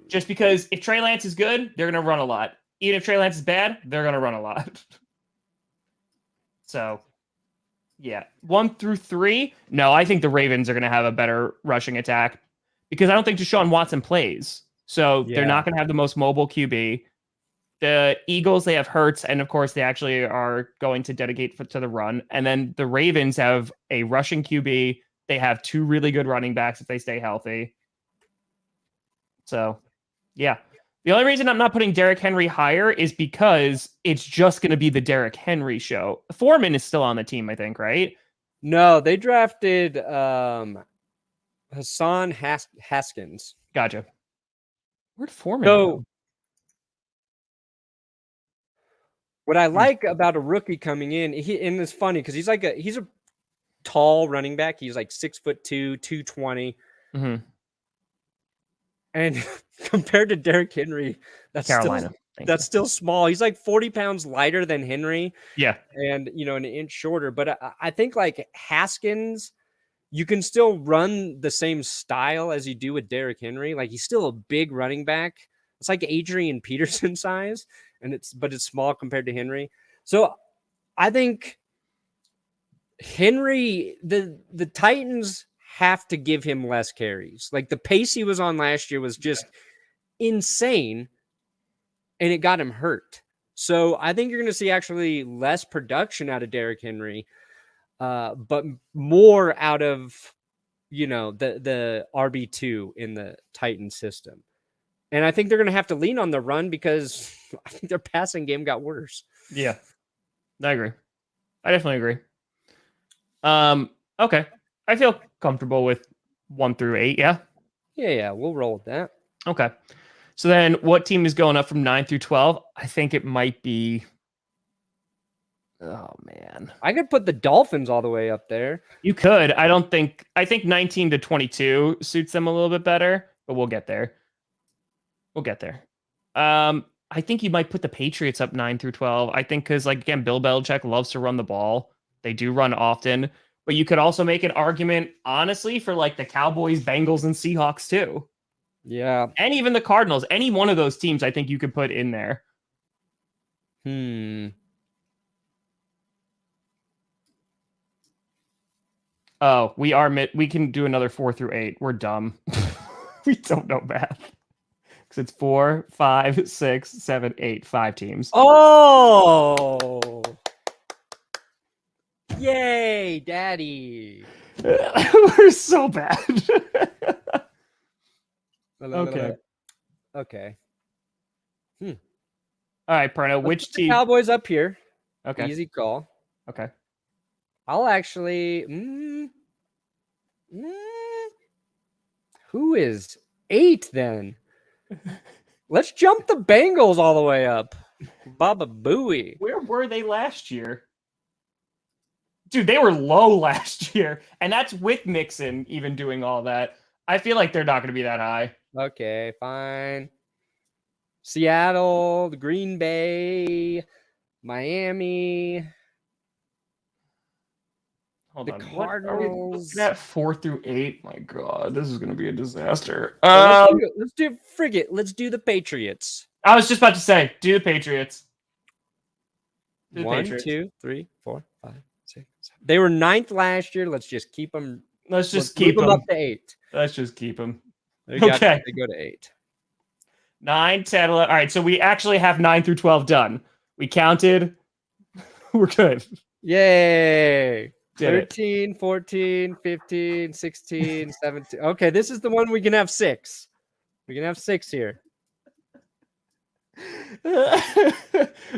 Just because if Trey Lance is good, they're going to run a lot. Even if Trey Lance is bad, they're going to run a lot. So, yeah. 1 through 3, no, I think the Ravens are going to have a better rushing attack because I don't think Deshaun Watson plays. So they're not going to have the most mobile QB. The Eagles, they have Hurts, and of course, they actually are going to dedicate to the run. And then the Ravens have a rushing QB. They have 2 really good running backs if they stay healthy. So, yeah. The only reason I'm not putting Derrick Henry higher is because it's just going to be the Derrick Henry show. Foreman is still on the team, I think, right? No, they drafted Hassan Haskins. Gotcha. Where'd Foreman go? What I like about a rookie coming in, and it's funny because he's a tall running back. He's like 6'2", 220. Mm-hmm. And compared to Derrick Henry, that's still small. He's like 40 pounds lighter than Henry. Yeah. And, an inch shorter. But I think like Haskins, you can still run the same style as you do with Derrick Henry. Like he's still a big running back. It's like Adrian Peterson size, but it's small compared to Henry. So I think Henry, the Titans have to give him less carries. Like the pace he was on last year was just insane, and it got him hurt. So I think you're going to see actually less production out of Derrick Henry, but more out of, the RB2 in the Titan system. And I think they're going to have to lean on the run because I think their passing game got worse. Yeah, I agree. I definitely agree. Okay. I feel comfortable with 1 through 8. Yeah. Yeah. We'll roll with that. Okay. So then what team is going up from 9 through 12? I think it might be. Oh man. I could put the Dolphins all the way up there. You could. I think 19 to 22 suits them a little bit better, but we'll get there. I think you might put the Patriots up 9 through 12. I think because again, Bill Belichick loves to run the ball. They do run often. But you could also make an argument, honestly, for the Cowboys, Bengals, and Seahawks too. Yeah. And even the Cardinals. Any one of those teams, I think you could put in there. Oh, we can do another 4 through 8. We're dumb. We don't know math. Because it's 4, 5, 6, 7, 8, 5 teams. Oh! Yay, Daddy. We're so bad. Okay. All right, Perno, which team? Cowboys up here. Okay. Easy call. Okay. I'll actually... Who is 8 then? Let's jump the Bengals all the way up. Baba Booey. Where were they last year? Dude, they were low last year. And that's with Mixon even doing all that. I feel like they're not going to be that high. Okay, fine. Seattle, Green Bay, Miami. Hold on. Cardinals. That 4 through 8. My God, this is going to be a disaster. Let's do the Patriots. I was just about to say, do the Patriots. 1, 2, 3, 4, 5, 6, 7. They were 9th last year. Let's just keep them. Let's keep them up to 8. Let's just keep them. They go to 8. 9, 10, 11. All right, so we actually have 9 through 12 done. We counted. We're good. Yay. Did 13, it. 14, 15, 16, 17. Okay, this is the one we can have 6. We can have 6 here.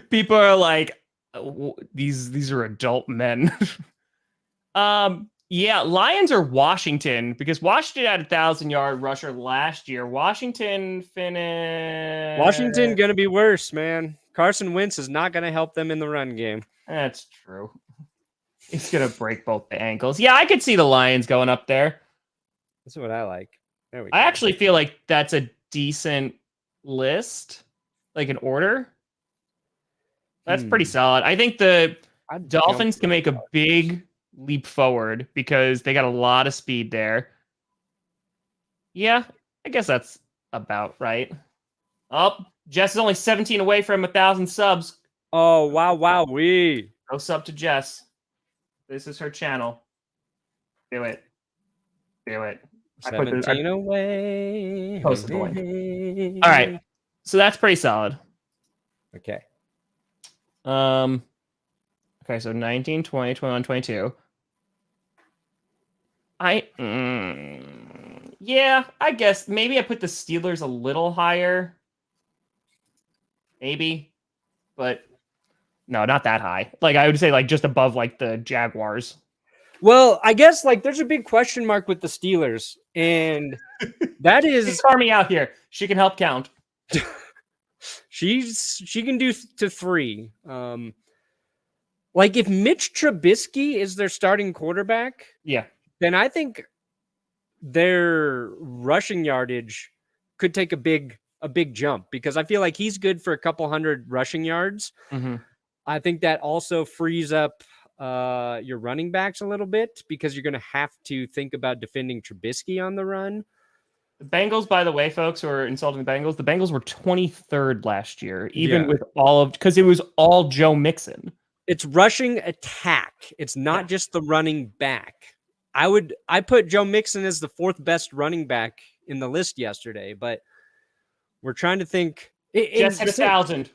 People are like, these are adult men. Yeah, Lions or Washington, because Washington had 1,000-yard rusher last year. Washington finished. Washington gonna be worse, man. Carson Wentz is not gonna help them in the run game. That's true. He's gonna break both the ankles. Yeah, I could see the Lions going up there. That's what I like. There we go. I actually feel like that's a decent list, like an order. That's pretty solid. I think the Dolphins can make a big leap forward because they got a lot of speed there. Yeah, I guess that's about right. Oh, Jess is only 17 away from 1,000 subs. Oh, wow. Go sub to Jess. This is her channel. Do it. 17 away. Post the link. All right. So that's pretty solid. Okay. Okay, so 19, 20, 21, 22. Yeah, I guess maybe I put the Steelers a little higher. Maybe. But no, not that high. Like I would say like just above like the Jaguars. Well, I guess like there's a big question mark with the Steelers, and that is Carmi out here. She can help count. she can do to 3. Like if Mitch Trubisky is their starting quarterback, yeah, then I think their rushing yardage could take a big jump because I feel like he's good for a couple hundred rushing yards. Mm-hmm. I think that also frees up your running backs a little bit because you're going to have to think about defending Trubisky on the run. The Bengals, by the way, folks who are insulting the Bengals were 23rd last year, even with all of, because it was all Joe Mixon. It's rushing attack. It's not just the running back. I put Joe Mixon as the 4th best running back in the list yesterday, but we're trying to think. Just hit 1,000.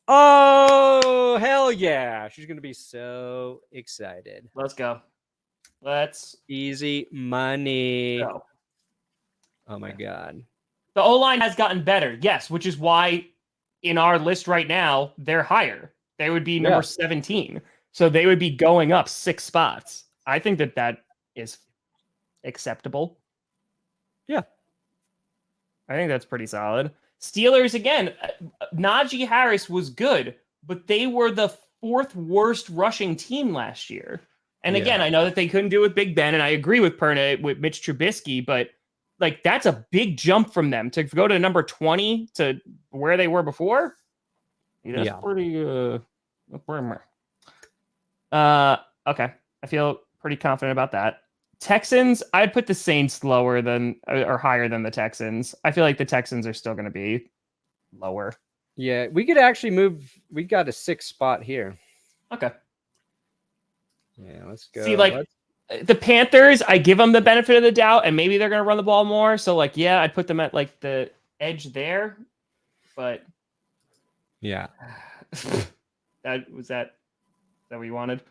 Oh, hell yeah. She's going to be so excited. Let's go. Easy money. Go. Oh, my God. The O-line has gotten better, yes, which is why in our list right now, they're higher. They would be number 17. So they would be going up 6 spots. I think that is acceptable. Yeah. I think that's pretty solid. Steelers, again, Najee Harris was good, but they were the 4th worst rushing team last year. And again, I know that they couldn't do it with Big Ben, and I agree with Perna with Mitch Trubisky, but like that's a big jump from them to go to number 20 to where they were before. That's pretty okay. I feel pretty confident about that. Texans, I'd put the Saints lower than or higher than the Texans. I feel like the Texans are still going to be lower. Yeah, we could actually move. We got a 6th spot here. Okay. Yeah, let's go. See, like the Panthers, I give them the benefit of the doubt, and maybe they're going to run the ball more. So, like, yeah, I'd put them at like the edge there, but yeah, was that what you wanted?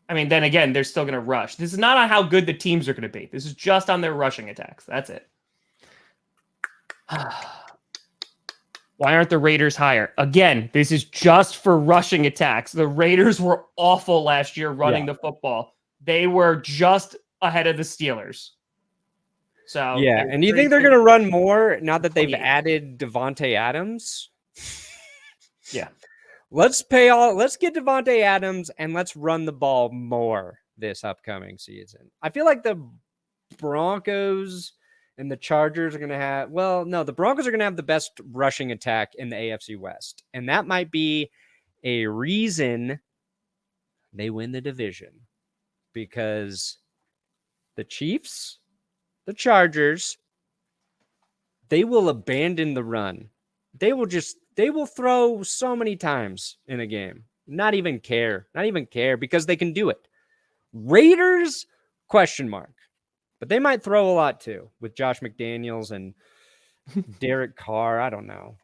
I mean, then again, they're still going to rush. This is not on how good the teams are going to be. This is just on their rushing attacks. That's it. Why aren't the Raiders higher? Again, this is just for rushing attacks. The Raiders were awful last year running the football. They were just ahead of the Steelers. So yeah, and you think they're going to run more now that they've added Davante Adams? Yeah. Let's get Davante Adams and let's run the ball more this upcoming season. I feel like the Broncos and the Chargers are going to have, the Broncos are going to have the best rushing attack in the AFC West. And that might be a reason they win the division because the Chiefs, the Chargers, they will abandon the run. They will throw so many times in a game. Not even care because they can do it. Raiders, question mark. But they might throw a lot too with Josh McDaniels and Derek Carr. I don't know.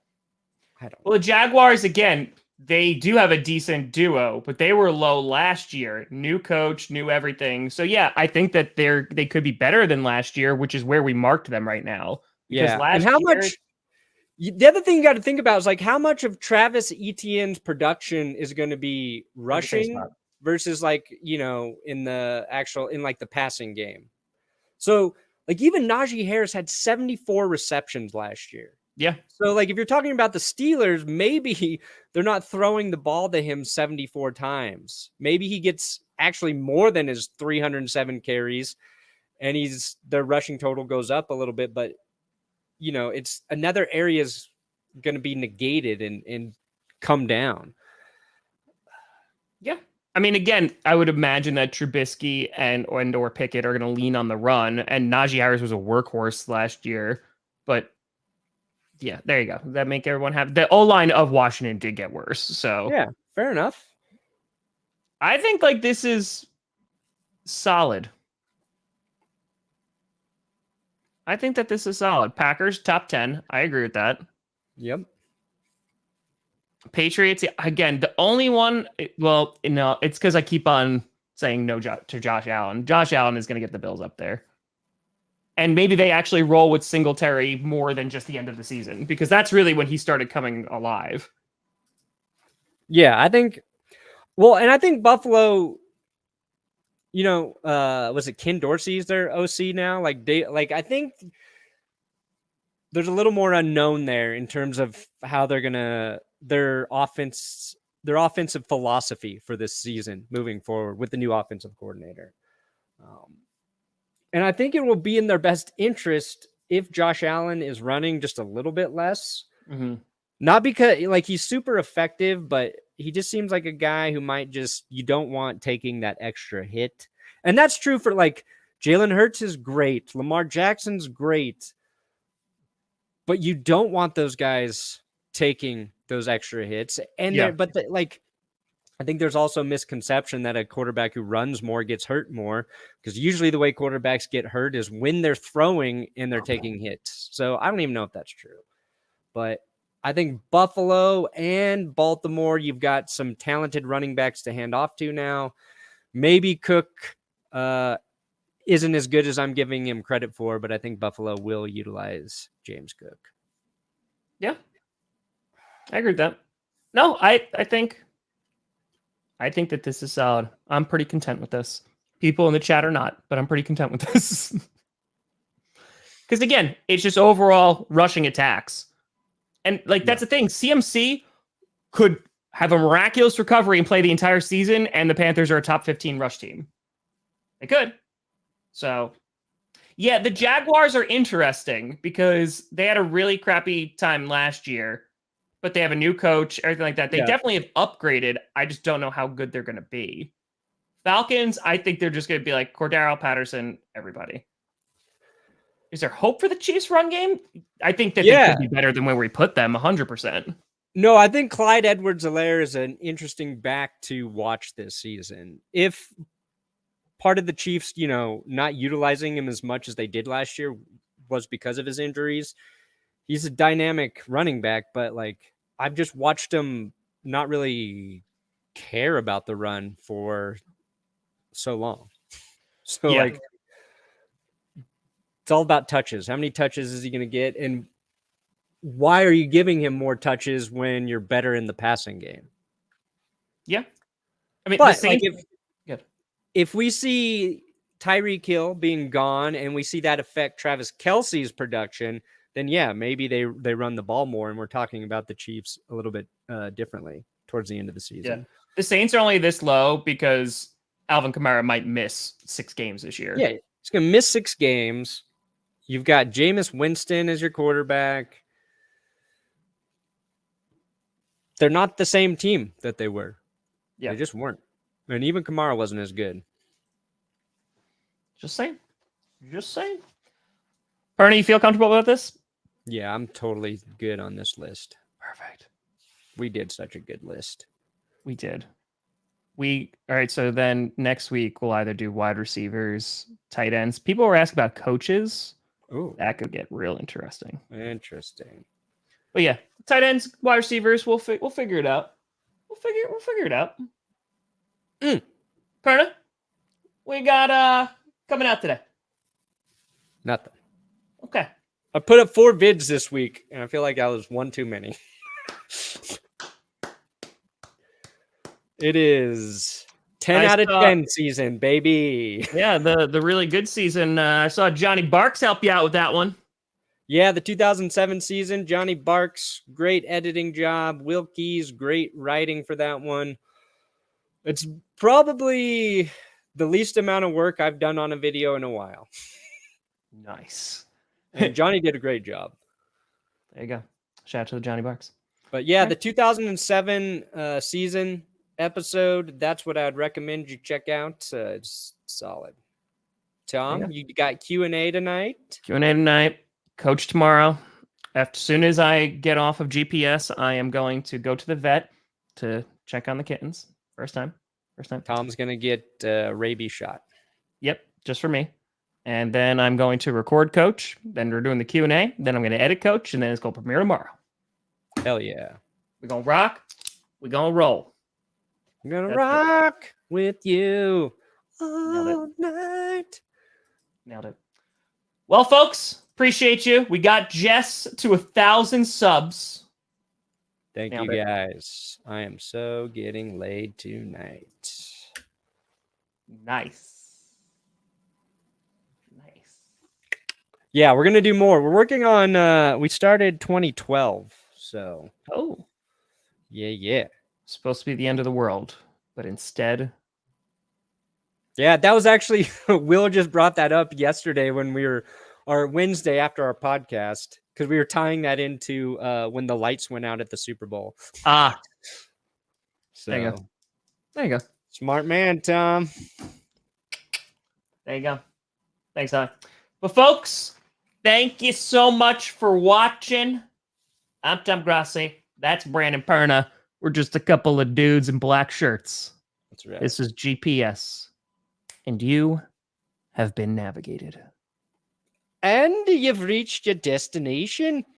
Well, the Jaguars, again, they do have a decent duo, but they were low last year. New coach, new everything. So yeah, I think that they could be better than last year, which is where we marked them right now. Because and how much? The other thing you got to think about is like how much of Travis Etienne's production is going to be rushing versus like in the passing game. So like even Najee Harris had 74 receptions last year. Yeah. So like if you're talking about the Steelers, maybe they're not throwing the ball to him 74 times. Maybe he gets actually more than his 307 carries, and their rushing total goes up a little bit, but it's another area is going to be negated and come down. Yeah. I mean, again, I would imagine that Trubisky and or Pickett are going to lean on the run, and Najee Harris was a workhorse last year, but yeah, there you go. That make everyone have the O-line of Washington did get worse. So yeah, fair enough. I think like this is solid. I think that this is solid. Packers top 10. I agree with that. Yep. Patriots, again, the only one, it's because I keep on saying no to Josh Allen. Josh Allen is going to get the Bills up there. And maybe they actually roll with Singletary more than just the end of the season, because that's really when he started coming alive. Yeah, I think Buffalo, was it Ken Dorsey's their OC now? I think there's a little more unknown there in terms of how they're gonna their offensive philosophy for this season moving forward with the new offensive coordinator. And I think it will be in their best interest if Josh Allen is running just a little bit less. Mm-hmm. Not because he's super effective, but he just seems like a guy who might you don't want taking that extra hit. And that's true for Jalen Hurts is great. Lamar Jackson's great. But you don't want those guys taking those extra hits. And I think there's also a misconception that a quarterback who runs more gets hurt more, because usually the way quarterbacks get hurt is when they're throwing and they're taking hits. So I don't even know if that's true. But I think Buffalo and Baltimore, you've got some talented running backs to hand off to now. Maybe Cook isn't as good as I'm giving him credit for, but I think Buffalo will utilize James Cook. Yeah, I agree with that. No, I think that this is solid. I'm pretty content with this. People in the chat are not, but I'm pretty content with this. Because again, it's just overall rushing attacks. And that's the thing. CMC could have a miraculous recovery and play the entire season, and the Panthers are a top 15 rush team. They could. So, yeah, the Jaguars are interesting because they had a really crappy time last year, but they have a new coach, everything like that. They definitely have upgraded. I just don't know how good they're going to be. Falcons, I think they're just going to be like Cordero Patterson, everybody. Is there hope for the Chiefs run game? I think that they could be better than where we put them, 100%. No, I think Clyde Edwards-Helaire is an interesting back to watch this season. If part of the Chiefs, not utilizing him as much as they did last year was because of his injuries, he's a dynamic running back, but I've just watched him not really care about the run for so long. So it's all about touches. How many touches is he going to get? And why are you giving him more touches when you're better in the passing game? Yeah. I mean, but if we see Tyreek Hill being gone and we see that affect Travis Kelce's production, then maybe they run the ball more, and we're talking about the Chiefs a little bit differently towards the end of the season. Yeah. The Saints are only this low because Alvin Kamara might miss 6 games this year. Yeah, he's going to miss 6 games. You've got Jameis Winston as your quarterback. They're not the same team that they were. Yeah. They just weren't. And even Kamara wasn't as good. Just saying. Bernie, you feel comfortable about this? Yeah, I'm totally good on this list. Perfect. We did such a good list. We did. All right, so then next week we'll either do wide receivers, tight ends. People were asking about coaches. Ooh. That could get real interesting. But yeah, tight ends, wide receivers, we'll figure it out. We'll figure it out. Perna, we got coming out today? Nothing. Okay. I put up 4 vids this week, and I feel like I was one too many. It is 10 out of 10 season, baby. Yeah, the really good season. I saw Johnny Barks help you out with that one. Yeah, the 2007 season, Johnny Barks, great editing job. Will Keys, great writing for that one. It's probably the least amount of work I've done on a video in a while. Nice. And Johnny did a great job. There you go. Shout out to the Johnny Barks. But yeah, the 2007 season episode, that's what I'd recommend you check out. It's solid. Tom, you got Q&A tonight? Q&A tonight. Coach tomorrow. As soon as I get off of GPS, I am going to go to the vet to check on the kittens. First time. Tom's going to get a rabies shot. Yep, just for me. And then I'm going to record Coach. Then we're doing the Q&A. Then I'm going to edit Coach. And then it's going to premiere tomorrow. Hell yeah. We're going to rock. We're going to roll. I'm going to rock with you all night. Nailed it. Well, folks, appreciate you. We got Jess to 1,000 subs. Thank you, guys. I am so getting laid tonight. Nice. Yeah, we're going to do more. We're working on, we started 2012, so. Oh. Yeah. Supposed to be the end of the world, but instead. Yeah, that was actually, Will just brought that up yesterday when we were, or Wednesday after our podcast, because we were tying that into when the lights went out at the Super Bowl. So, there you go. Smart man, Tom. There you go. Thanks, Tom. But folks, thank you so much for watching. I'm Tom Grassi. That's Brandon Perna. We're just a couple of dudes in black shirts. That's right. This is GPS. And you have been navigated. And you've reached your destination.